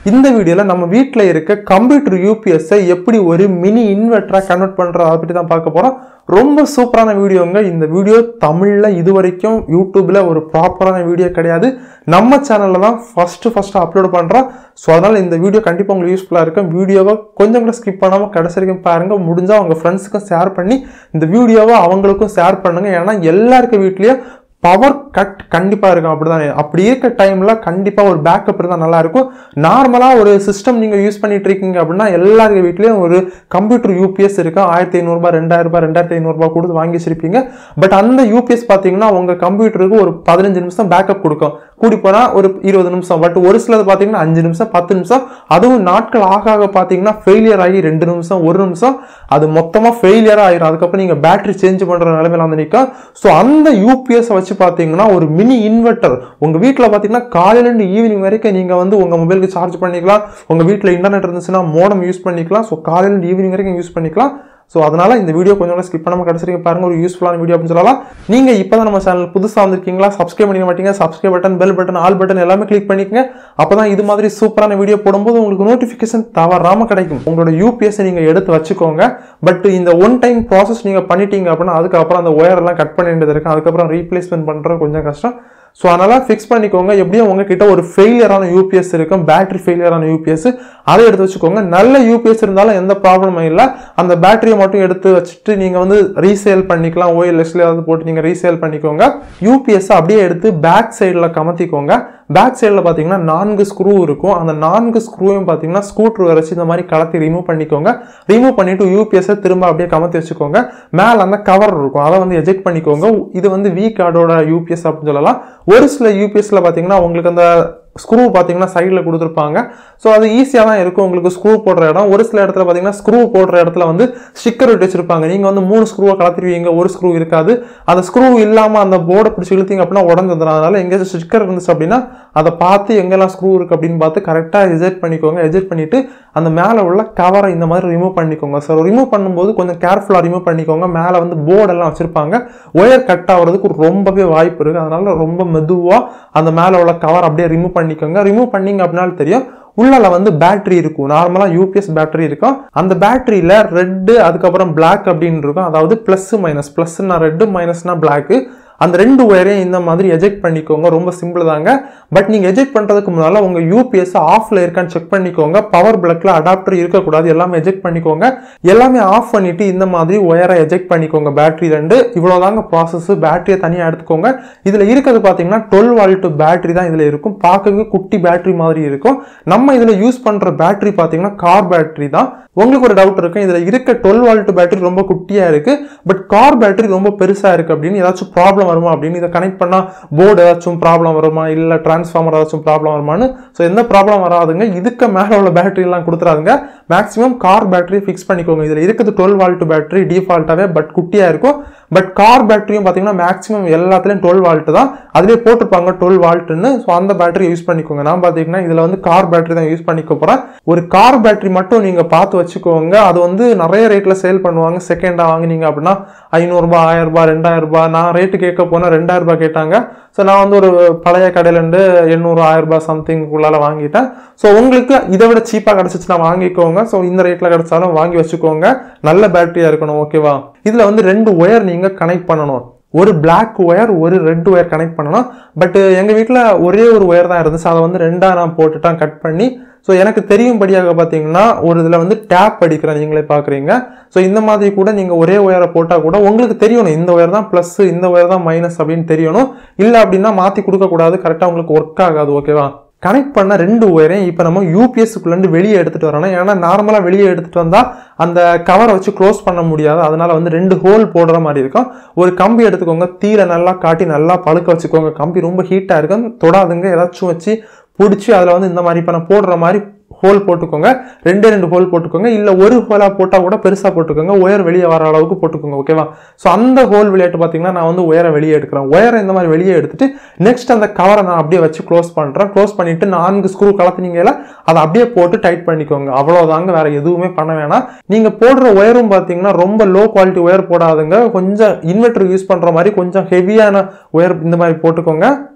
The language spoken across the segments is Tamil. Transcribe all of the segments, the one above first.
இந்த வீடியோல நம்ம வீட்ல இருக்க கம்ப்யூட்டர் UPS எப்படி ஒரு மினி இன்வெர்ட்டரா கன்வெர்ட் பண்றத பத்தி தான் பார்க்க போறோம். ரொம்ப சூப்பரான வீடியோங்க. இந்த வீடியோ தமிழ்ல இதுவரைக்கும் யூடியூப்ல ஒரு ப்ராப்பரான வீடியோ கிடையாது. நம்ம சேனல்ல தான் ஃபர்ஸ்ட் அப்லோட் பண்றோம். சோ அதனால இந்த வீடியோ கண்டிப்பா உங்களுக்கு யூஸ்ஃபுல்லா இருக்கும். வீடியோவை கொஞ்சம் கூட ஸ்கிப் பண்ணாம கடைசி வரைக்கும் பாருங்க. முடிஞ்சா உங்க ஃப்ரெண்ட்ஸ்க்கும் ஷேர் பண்ணி இந்த வீடியோவை அவங்களுக்கும் ஷேர் பண்ணுங்க. ஏன்னா எல்லாருக்கும் வீட்லயும் பவர் கட் கண்டிப்பா இருக்கும். அப்படிதான் அப்படி இருக்க டைம்ல கண்டிப்பா ஒரு பேக்கப் இருந்தா நல்லா இருக்கும். நார்மலா ஒரு சிஸ்டம் நீங்க யூஸ் பண்ணிட்டு இருக்கீங்க அப்படின்னா எல்லாருடைய வீட்லயும் ஒரு கம்ப்யூட்டர் UPS இருக்கு. 1500 ரூபாய் 2000 ரூபாய் 2500 ரூபாய் கொடுத்து வாங்கி வச்சிருப்பீங்க. பட் அந்த UPS பாத்தீங்கன்னா உங்க கம்ப்யூட்டருக்கு ஒரு 15 நிமிஷம் பேக்கப் கொடுக்கும். கூடி போனா ஒரு 20 நிமிஷம். பட் ஒரு சிலது பாத்தீங்கன்னா 5 நிமிஷம் 10 நிமிஷம். அதுவும் நாட்கள் ஆக பாத்தீங்கன்னா ஃபெயிலியர் ஆகி 2 நிமிஷம் 1 நிமிஷம் அது மொத்தமா ஃபெயிலியர் ஆயிரும். அதுக்கப்புறம் நீங்க பேட்டரி சேஞ்ச் பண்ற நிலைமையில வந்து நிற்கும். ஸோ அந்த UPS வச்சு பாத்தீங்கன்னா ஒரு மினி இன்வெர்ட்டர் உங்க வீட்டுல பாத்தீங்கன்னா காலையில இருந்து ஈவினிங் வரைக்கும் நீங்க வந்து உங்க மொபைலுக்கு சார்ஜ் பண்ணிக்கலாம். உங்க வீட்டுல இன்டர்நெட் இருந்துச்சுன்னா மோடம் யூஸ் பண்ணிக்கலாம். ஸோ காலையில இருந்து ஈவினிங் வரைக்கும் யூஸ் பண்ணிக்கலாம். ஸோ அதனால இந்த வீடியோ கொஞ்சம் ஸ்கிப் பண்ணாம கடைசி வரைக்கும் பாருங்க. ஒரு யூஸ்ஃபுல்லான வீடியோ அப்படின்னு சொல்லலாம். நீங்க இப்பதான் நம்ம சேனல் புதுசா வந்திருக்கீங்களா, சப்ஸ்கிரைப் பண்ணிக்க மாட்டீங்க. Subscribe button, bell button, all button எல்லாமே கிளிக் பண்ணிக்கங்க. அப்பதான் இது மாதிரி சூப்பரான வீடியோ போடும்போது உங்களுக்கு நோட்டிபிகேஷன் தவறாம கிடைக்கும். உங்களோட UPS நீங்க எடுத்து வச்சுக்கோங்க. பட் இந்த ஒன் டைம் ப்ராசஸ் நீங்க பண்ணிட்டீங்க அப்படின்னா அதுக்கப்புறம் அந்த ஒயர் எல்லாம் கட் பண்ண வேண்டியது இருக்கு. அதுக்கப்புறம் ரீப்ளேஸ்மெண்ட் பண்றது கொஞ்சம் கஷ்டம். ஸோ அதனால ஃபிக்ஸ் பண்ணிக்கோங்க. எப்படியும் உங்ககிட்ட ஒரு ஃபெயிலியரான UPS இருக்கும், பேட்டரி ஃபெயிலியரான UPS, அதை எடுத்து வச்சுக்கோங்க. நல்ல UPS இருந்தாலும் எந்த ப்ராப்ளமும் இல்லை. அந்த பேட்டரியை மட்டும் எடுத்து வச்சுட்டு நீங்க வந்து ரீசேல் பண்ணிக்கலாம். OLXல ஏதாவது போட்டு நீங்க ரீசேல் பண்ணிக்கோங்க. UPS அப்படியே எடுத்து பேக் சைடில் கமத்திக்கோங்க. பேக் சைடில் பார்த்தீங்கன்னா 4 ஸ்க்ரூ இருக்கும். அந்த 4 ஸ்க்ரூவையும் பார்த்தீங்கன்னா ஸ்க்ரூ ட்ரைவர் வச்சு இந்த மாதிரி கலத்தி ரிமூவ் பண்ணிக்கோங்க. ரிமூவ் பண்ணிட்டு UPS திரும்ப அப்படியே கமத்தி வச்சுக்கோங்க. மேலே அந்த கவர் இருக்கும், அதை வந்து எஜெக்ட் பண்ணிக்கோங்க. இது வந்து V கார்டோட UPS அப்படின்னு சொல்லலாம். ஒரு சில UPSல பார்த்தீங்கன்னா உங்களுக்கு அந்த ஸ்க்ரூ பார்த்தீங்கன்னா சைடில் கொடுத்துருப்பாங்க. ஸோ அது ஈஸியாக தான் இருக்கும் உங்களுக்கு ஸ்க்ரூ போடுற இடம். ஒரு சில இடத்துல பார்த்தீங்கன்னா ஸ்க்ரூ போடுற இடத்துல வந்து ஸ்டிக்கர் விட்டு வச்சிருப்பாங்க. நீங்கள் வந்து 3 ஸ்க்ரூவை கலத்திருவீங்க, ஒரு ஸ்க்ரூ இருக்காது. அந்த ஸ்க்ரூ இல்லாமல் அந்த போர்டை பிடிச்சி இழுத்தீங்க அப்படின்னா உடஞ்சிடும். அதனால எங்கேயாச்சும் ஸ்டிக்கர் இருந்துச்சு அப்படின்னா அதை பார்த்து எங்கெல்லாம் ஸ்க்ரூ இருக்கு அப்படின்னு பார்த்து கரெக்டாக எஜெக்ட் பண்ணிக்கோங்க. எஜெக்ட் பண்ணிட்டு அந்த மேலே உள்ள கவரை இந்த மாதிரி ரிமூவ் பண்ணிக்கோங்க. ஸோ ரிமூவ் பண்ணும்போது கொஞ்சம் கேர்ஃபுல்லாக ரிமூவ் பண்ணிக்கோங்க. மேலே வந்து போர்டெல்லாம் வச்சிருப்பாங்க. ஒயர் கட் ஆகிறதுக்கு ரொம்பவே வாய்ப்பு இருக்கு. அதனால ரொம்ப மெதுவாக அந்த மேலே உள்ள கவர் அப்படியே ரிமூவ் பண்ணிக்கோங்க. ரிமூவ் பண்ணீங்க அப்படின்னாலும் தெரியும் உள்ளல வந்து பேட்டரி இருக்கும். நார்மலா UPS பேட்டரி இருக்கும். அந்த பேட்டரியில ரெட் அதுக்கப்புறம் பிளாக் அப்படின்னு இருக்கும். அதாவது பிளஸ் மைனஸ், பிளஸ்னா ரெட், மைனஸ்னா பிளாக். அந்த 2 ஒயரையும் இந்த மாதிரி எஜெக்ட் பண்ணிக்கோங்க. ரொம்ப சிம்பிள் தாங்க. பட் நீங்க எஜெக்ட் பண்றதுக்கு முன்னால உங்க UPS ஆஃப்ல இருக்கான்னு செக் பண்ணிக்கோங்க. பவர் பிளக்ல அடாப்டர் இருக்கக்கூடாது. எல்லாமே எஜெக்ட் பண்ணிக்கோங்க. எல்லாமே ஆஃப் பண்ணிட்டு இந்த மாதிரி ஒயரை எஜெக்ட் பண்ணிக்கோங்க. பேட்டரி 2 இவ்வளவுதாங்க ப்ராசஸ். பேட்டரியை தனியா எடுத்துக்கோங்க. இதுல இருக்கிறது பாத்தீங்கன்னா 12 வோல்ட் பேட்டரி தான் இதுல இருக்கும். பார்க்க குட்டி பேட்டரி மாதிரி இருக்கும். நம்ம இதுல யூஸ் பண்ற பேட்டரி பாத்தீங்கன்னா கார் பேட்டரி தான். உங்களுக்கு ஒரு டவுட் இருக்கு, இதுல இருக்க 12 வோல்ட் பேட்டரி ரொம்ப குட்டியா இருக்கு, பட் கார் பேட்டரி ரொம்ப பெருசா இருக்கு அப்படின்னு ஏதாச்சும் ப்ராப்ளம் வருமா அப்படின்னு இதை கனெக்ட் பண்ணா போர்டு ஏதாச்சும் ப்ராப்ளம் வருமா, இல்ல டிரான்ஸ்ஃபார்மர் ஏதாச்சும் ப்ராப்ளம் வருமானு. ஸோ எந்த ப்ராப்ளம் வராதுங்க. இதுக்கு மேல உள்ள பேட்டரி எல்லாம் கொடுத்துறாதுங்க. மேக்ஸிமம் கார் பேட்டரி ஃபிக்ஸ் பண்ணிக்கோங்க. இதுல இருக்குது 12 வோல்ட் பேட்டரி டிஃபால்ட்டாவே, பட் குட்டியா இருக்கும். பட் கார் பேட்டரியும் பாத்தீங்கன்னா மேக்ஸிமம் எல்லாத்துலயும் 12 வோல்ட் தான். அதுலயே போட்டிருப்பாங்க 12 வோல்ட்னு. ஸோ அந்த பேட்டரி யூஸ் பண்ணிக்கோங்க. நான் பாத்தீங்கன்னா இதுல வந்து கார் பேட்டரி தான் யூஸ் பண்ணிக்க போறேன். ஒரு கார் பேட்டரி மட்டும் நீங்க பார்த்து வச்சுக்கோங்க. அது வந்து நிறைய ரேட்ல சேல் பண்ணுவாங்க. செகண்டா வாங்கினீங்க அப்படின்னா 500 ரூபாய் 1000 ரூபாய் 2000 ரூபாய். நான் ரேட்டு கேட்க போனா 2000 ரூபாய் கேட்டாங்க. ஸோ நான் வந்து ஒரு பழைய கடையில இருந்து 800 1000 ரூபாய் சம்திங் உள்ளால வாங்கிட்டேன். ஸோ உங்களுக்கு இதை விட சீப்பா கிடைச்சிச்சுன்னா வாங்கிக்கோங்க. ஸோ இந்த ரேட்ல கிடைச்சாலும் வாங்கி வச்சுக்கோங்க. நல்ல பேட்டரியா இருக்கணும். ஓகேவா? இதுல வந்து 2 ஒயர் நீங்க கனெக்ட் பண்ணணும். ஒரு பிளாக் ஒயர், ஒரு ரெட் ஒயர் கனெக்ட் பண்ணணும். பட் எங்க வீட்டுல ஒரே ஒரு ஒயர் தான் இருந்துச்சு. அதை வந்து 2ஆ நான் போட்டுட்டேன் கட் பண்ணி. ஸோ எனக்கு தெரியும்படியாக பார்த்தீங்கன்னா ஒரு இதில் வந்து டேப் அடிக்கிறேன், நீங்களே பார்க்குறீங்க. ஸோ இந்த மாதிரி கூட நீங்கள் ஒரே ஒயரை போட்டால் கூட உங்களுக்கு தெரியணும் இந்த ஒயர் தான் ப்ளஸ், இந்த ஒயர் தான் மைனஸ் அப்படின்னு தெரியணும். இல்லை அப்படின்னா மாற்றி கொடுக்கக்கூடாது, கரெக்டாக உங்களுக்கு ஒர்க் ஆகாது. ஓகேவா? கனெக்ட் பண்ண 2 ஒயரையும் இப்போ நம்ம UPSக்குள்ளேருந்து வெளியே எடுத்துகிட்டு வரணும். ஏன்னா நார்மலாக வெளியே எடுத்துகிட்டு வந்தால் அந்த கவரை வச்சு க்ளோஸ் பண்ண முடியாது. அதனால வந்து 2 ஹோல் போடுற மாதிரி இருக்கும். ஒரு கம்பி எடுத்துக்கோங்க, தீயில நல்லா காட்டி நல்லா பழுக்க வச்சுக்கோங்க. கம்பி ரொம்ப ஹீட்டாக இருக்கும், தொடாதுங்க. ஏதாச்சும் வச்சு பிடிச்சி அதில் வந்து இந்த மாதிரி இப்போ நான் போடுற மாதிரி ஹோல் போட்டுக்கோங்க. 2 ஹோல் போட்டுக்கோங்க. இல்லை ஒரு ஹோலா போட்டால் கூட பெருசாக போட்டுக்கோங்க. ஒயர் வெளியே வர அளவுக்கு போட்டுக்கோங்க. ஓகேவா? ஸோ அந்த ஹோல் விளையாட்டு பார்த்தீங்கன்னா நான் வந்து ஒயரை வெளியே எடுக்கிறேன். ஒயரை இந்த மாதிரி வெளியே எடுத்துட்டு நெக்ஸ்ட் அந்த கவரை நான் அப்படியே வச்சு க்ளோஸ் பண்ணுறேன். க்ளோஸ் பண்ணிட்டு 4 ஸ்க்ரூ கலத்தினீங்களா அதை அப்படியே போட்டு டைட் பண்ணிக்கோங்க. அவ்வளோதாங்க, வேற எதுவுமே பண்ண வேணாம். நீங்கள் போடுற ஒயரும் பார்த்தீங்கன்னா ரொம்ப லோ குவாலிட்டி ஒயர் போடாதுங்க. கொஞ்சம் இன்வெர்டர் யூஸ் பண்ணுற மாதிரி கொஞ்சம் ஹெவியான ஒயர் இந்த மாதிரி போட்டுக்கோங்க.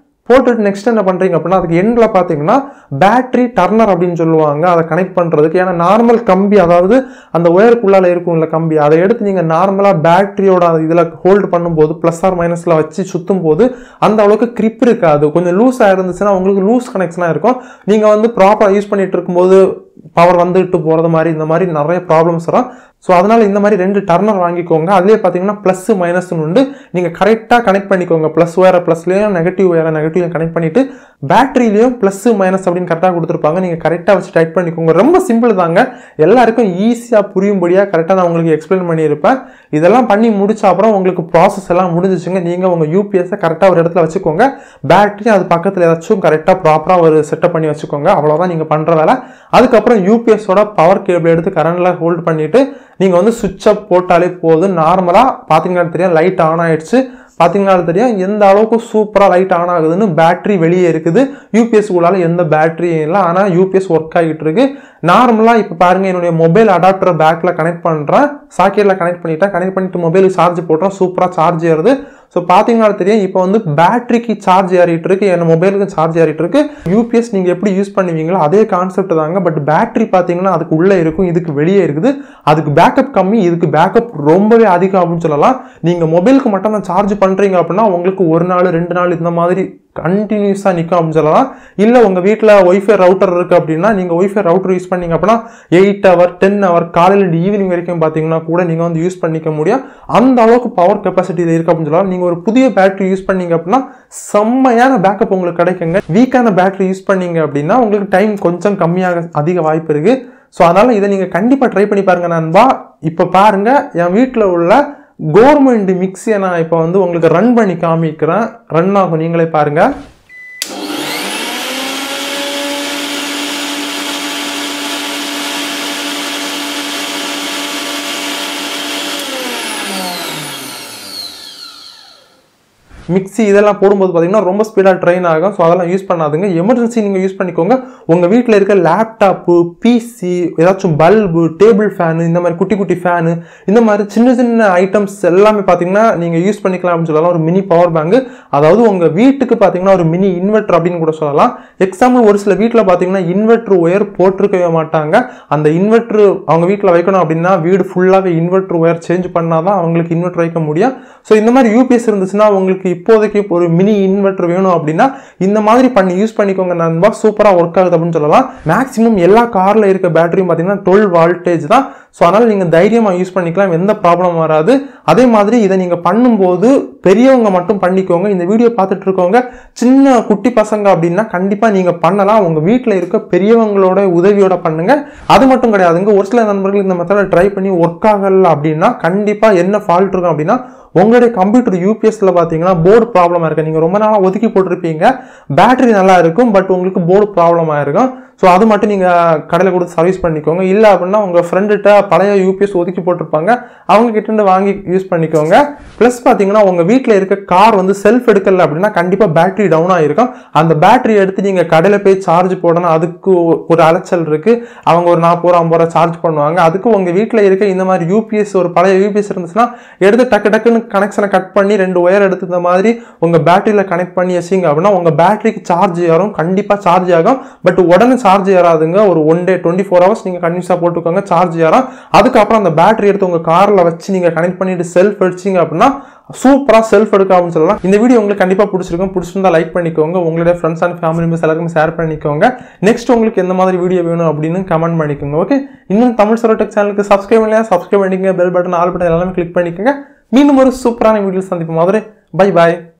போட்டுட்டு நெக்ஸ்ட் என்ன பண்றீங்க அப்படின்னா அதுக்கு எண்ட்ல பாத்தீங்கன்னா பேட்டரி டர்னர் அப்படின்னு சொல்லுவாங்க. அதை கனெக்ட் பண்றதுக்கு. ஏன்னா நார்மல் கம்பி, அதாவது அந்த ஒயருக்குள்ளால இருக்கும்ல கம்பி, அதை எடுத்து நீங்க நார்மலா பேட்டரியோட இதுல ஹோல்டு பண்ணும்போது பிளஸ் ஆர் மைனஸ்ல வச்சு சுத்தும் போது அந்த அளவுக்கு கிரிப் இருக்காது. கொஞ்சம் லூஸா இருந்துச்சுன்னா உங்களுக்கு லூஸ் கனெக்ஷனா இருக்கும். நீங்க வந்து ப்ராப்பரா யூஸ் பண்ணிட்டு இருக்கும்போது பவர் வந்துட்டு போறது மாதிரி இந்த மாதிரி நிறைய ப்ராப்ளம்ஸ் வரும். ஸோ அதனால இந்த மாதிரி 2 டர்னர் வாங்கிக்கோங்க. அதுலேயே பார்த்தீங்கன்னா ப்ளஸ் மைனஸ்னு உண்டு. நீங்கள் கரெக்டாக கனெக்ட் பண்ணிக்கோங்க. ப்ளஸ் வேற ப்ளஸ்லேயும் நெகட்டிவ் வேற நெகட்டிவ் கனெக்ட் பண்ணிட்டு பேட்டரியிலையும் ப்ளஸ் மைனஸ் அப்படின்னு கரெக்டாக கொடுத்துருப்பாங்க. நீங்கள் கரெக்டாக வச்சு டைப் பண்ணிக்கோங்க. ரொம்ப சிம்பிள் தாங்க, எல்லாருக்கும் ஈஸியாக புரியும்படியாக கரெக்டாக நான் உங்களுக்கு எக்ஸ்பிளைன் பண்ணியிருப்பேன். இதெல்லாம் பண்ணி முடிச்ச அப்புறம் உங்களுக்கு ப்ராசஸ் எல்லாம் முடிஞ்சிச்சுங்க. நீங்கள் உங்கள் யூபிஎஸ்ஸை கரெக்டாக ஒரு இடத்துல வச்சுக்கோங்க. பேட்டரி அது பக்கத்தில் ஏதாச்சும் கரெக்டாக ப்ராப்பராக ஒரு செட்டப் பண்ணி வச்சுக்கோங்க. அவ்வளோதான் நீங்கள் பண்ணுற வேலை. அதுக்கப்புறம் யூபிஎஸோட பவர் கேபிள் எடுத்து கரண்ட்ல ஹோல்ட் பண்ணிட்டு நீங்க வந்து சுவிட்ச் அப் போட்டாலே போதும். நார்மலா பாத்தீங்கன்னா தெரியும் லைட் ஆன் ஆயிடுச்சு. பாத்தீங்கன்னா தெரியும் எந்த அளவுக்கு சூப்பரா லைட் ஆன் ஆகுதுன்னு. பேட்டரி வெளியே இருக்குது, யூபிஎஸ் உள்ளால எந்த பேட்டரியும் இல்லை, ஆனா யூபிஎஸ் ஒர்க் ஆகிட்டு இருக்கு. நார்மலா இப்ப பாருங்க, என்னுடைய மொபைல் அடாப்டர் பேக்ல கனெக்ட் பண்றேன், சாக்கெட்ல கனெக்ட் பண்ணிட்டேன். கனெக்ட் பண்ணிட்டு மொபைலுக்கு சார்ஜ் போட்டோம், சூப்பரா சார்ஜ் ஏறுது. ஸோ பார்த்தீங்கன்னா தெரியும் இப்போ வந்து பேட்டரிக்கு சார்ஜ் ஏறிட்டு இருக்கு, என் மொபைலுக்கு சார்ஜ் ஏறிட்டு இருக்கு. யூபிஎஸ் நீங்கள் எப்படி யூஸ் பண்ணுவீங்களோ அதே கான்செப்ட் தாங்க. பட் பேட்டரி பார்த்தீங்கன்னா அதுக்கு உள்ளே இருக்கும், இதுக்கு வெளியே இருக்குது. அதுக்கு பேக்கப் கம்மி, இதுக்கு பேக்கப் ரொம்பவே அதிகம் அப்படின்னு சொல்லலாம். நீங்கள் மொபைலுக்கு மட்டும் தான் சார்ஜ் பண்ணுறீங்க அப்படின்னா உங்களுக்கு 1 நாள் 2 நாள் இந்த மாதிரி கண்டினியூஸாக நிற்கும் அப்படின்னு சொல்லலாம். இல்லை உங்கள் வீட்டில் ஒய்ஃபை ரவுட்டர் இருக்குது அப்படின்னா நீங்கள் ஒய்ஃபை ரவுட்டர் யூஸ் பண்ணீங்க அப்படின்னா 8 ஹவர் 10 ஹவர் காலையில் ஈவினிங் வரைக்கும் பார்த்தீங்கன்னா கூட நீங்கள் வந்து யூஸ் பண்ணிக்க முடியும். அந்த அளவுக்கு பவர் கெப்பாசிட்டியில் இருக்குது அப்படின்னு சொல்லலாம். நீங்கள் ஒரு புதிய பேட்டரி யூஸ் பண்ணீங்க அப்படின்னா செம்மையான பேக்கப் உங்களுக்கு கிடைக்குங்க. வீக்கான பேட்டரி யூஸ் பண்ணீங்க அப்படின்னா உங்களுக்கு டைம் கொஞ்சம் கம்மியாக அதிக வாய்ப்பு இருக்குது. ஸோ அதனால் இதை நீங்கள் கண்டிப்பாக ட்ரை பண்ணி பாருங்கள் நண்பா. இப்போ பாருங்கள், என் வீட்டில் உள்ள கவர்மெண்ட் மிக்ஸியை நான் இப்போ வந்து உங்களுக்கு ரன் பண்ணி காமிக்கிறேன். ரன் ஆகும், நீங்களே பாருங்க. மிக்ஸி இதெல்லாம் போடும்போது பார்த்தீங்கன்னா ரொம்ப ஸ்பீடாக ட்ரெயின் ஆகும். ஸோ அதெல்லாம் யூஸ் பண்ணாதுங்க. எமர்ஜென்சி நீங்கள் யூஸ் பண்ணிக்கோங்க. உங்கள் வீட்டில் இருக்க லேப்டாப்பு, பிசி, ஏதாச்சும் பல்பு, டேபிள் ஃபேனு, இந்த மாதிரி குட்டி குட்டி ஃபேனு, இந்த மாதிரி சின்ன சின்ன ஐட்டம்ஸ் எல்லாமே பார்த்தீங்கன்னா நீங்கள் யூஸ் பண்ணிக்கலாம் அப்படின்னு சொல்லலாம். ஒரு மினி பவர் பேங்க், அதாவது உங்கள் வீட்டுக்கு பார்த்தீங்கன்னா ஒரு மினி இன்வெர்டர் அப்படின்னு கூட சொல்லலாம். எக்ஸாம்பிள், ஒரு சில வீட்டில் பார்த்தீங்கன்னா இன்வெர்டர் ஒயர் போட்டிருக்கவே மாட்டாங்க. அந்த இன்வெர்டர் அவங்க வீட்டில் வைக்கணும் அப்படின்னா வீடு ஃபுல்லாகவே இன்வெர்டர் ஒயர் சேஞ்ச் பண்ணால் தான் அவங்களுக்கு இன்வெர்டர் வைக்க முடியும். ஸோ இந்த மாதிரி யூபிஎஸ் இருந்துச்சுன்னா உங்களுக்கு இப்போதைக்கு ஒரு மினி இன்வெர்டர் வேணும் அப்படின்னா இந்த மாதிரி பண்ணி யூஸ் பண்ணிக்கோங்க நண்பா. சூப்பரா ஒர்க் ஆகுது அப்படின்னு சொல்லலாம். மேக்ஸிமம் எல்லா கார்ல இருக்க பேட்டரியும் பார்த்தீங்கன்னா 12 வோல்டேஜ் தான். ஸோ அதனால நீங்க தைரியமா யூஸ் பண்ணிக்கலாம், எந்த ப்ராப்ளம் வராது. அதே மாதிரி இதை நீங்க பண்ணும்போது பெரியவங்க மட்டும் பண்ணிக்கோங்க. இந்த வீடியோ பார்த்துட்டு இருக்கவங்க சின்ன குட்டி பசங்க அப்படின்னா கண்டிப்பா நீங்க பண்ணலாம். உங்க வீட்டில் இருக்க பெரியவங்களோட உதவியோட பண்ணுங்க. அது மட்டும் கிடையாதுங்க, ஒரு சில நண்பர்கள் இந்த மெத்தடை ட்ரை பண்ணி ஒர்க் ஆகல அப்படின்னா கண்டிப்பா என்ன ஃபால்ட் இருக்கும் அப்படின்னா உங்களுடைய கம்ப்யூட்டர் யூபிஎஸ்ல பார்த்தீங்கன்னா போர்டு ப்ராப்ளம் இருக்கு. நீங்கள் ரொம்ப நாளாக ஒதுக்கி போட்டிருப்பீங்க, பேட்டரி நல்லா இருக்கும், பட் உங்களுக்கு போர்டு ப்ராப்ளம் ஆயிருக்கும். ஸோ அது மட்டும் நீங்கள் கடையில் கொடுத்து சர்வீஸ் பண்ணிக்கோங்க. இல்லை அப்படின்னா உங்கள் ஃப்ரெண்டுகிட்ட பழைய யூபிஎஸ் ஒதுக்கி போட்டிருப்பாங்க, அவங்க கிட்ட வாங்கி யூஸ் பண்ணிக்கோங்க. ப்ளஸ் பார்த்தீங்கன்னா உங்கள் வீட்டில் இருக்க கார் வந்து செல்ஃப் எடுக்கல அப்படின்னா கண்டிப்பாக பேட்டரி டவுன் ஆகிருக்கும். அந்த பேட்டரி எடுத்து நீங்கள் கடையில் போய் சார்ஜ் போடணும், அதுக்கு ஒரு அலைச்சல் இருக்குது. அவங்க ஒரு 40 ரூபா 50 ரூபா சார்ஜ் பண்ணுவாங்க. அதுக்கு உங்கள் வீட்டில் இருக்க இந்த மாதிரி யூபிஎஸ், ஒரு பழைய யூபிஎஸ் இருந்துச்சுன்னா எடுத்து டக்கு டக்குன்னு கனெக்ஷனை கட் பண்ணி 2 ஒயர் எடுத்து இந்த மாதிரி உங்கள் பேட்டரியில் கனெக்ட் பண்ணி வச்சிங்க அப்படின்னா உங்கள் பேட்டரிக்கு சார்ஜ் ஏறும், கண்டிப்பாக சார்ஜ் ஆகும். பட் உடனே சார்ஜ் ஏறாதுங்க. ஒரு 1 டே 24 ஹவர்ஸ் நீங்கள் கண்டினியூஸாக போட்டுக்கோங்க, சார்ஜ் ஏறும். அதுக்கப்புறம் அந்த பேட்டரி எடுத்து உங்கள் காரில் வச்சு நீங்கள் கனெக்ட் பண்ணிட்டு செல்ஃப் அடிச்சிங்க அப்படின்னா சூப்பராக செல்ஃப் எடுக்க அப்படின்னு சொல்லலாம். இந்த வீடியோ உங்களுக்கு கண்டிப்பாக பிடிச்சிருக்கும். பிடிச்சிருந்தா லைக் பண்ணிக்கோங்க, உங்களுடைய ஃப்ரெண்ட்ஸ் அண்ட் ஃபேமிலி மெம்பர்ஸ் எல்லாருக்கும் ஷேர் பண்ணிக்கோங்க. நெக்ஸ்ட் உங்களுக்கு எந்த மாதிரி வீடியோ வேணும் அப்படின்னு கமெண்ட் பண்ணிக்கோங்க. ஓகே, இன்னும் தமிழ் சரோ டெக் சேனலுக்கு சப்ஸ்கிரைப் பண்ணலையா, சப்ஸ்கிரைப் பண்ணிக்கங்க. பெல் பட்டன் ஆல் பட்டன் எல்லாமே கிளிக் பண்ணிக்கோங்க. மீண்டும் ஒரு சூப்பரான வீடியோ சந்திப்பு மாதிரி. Bye bye.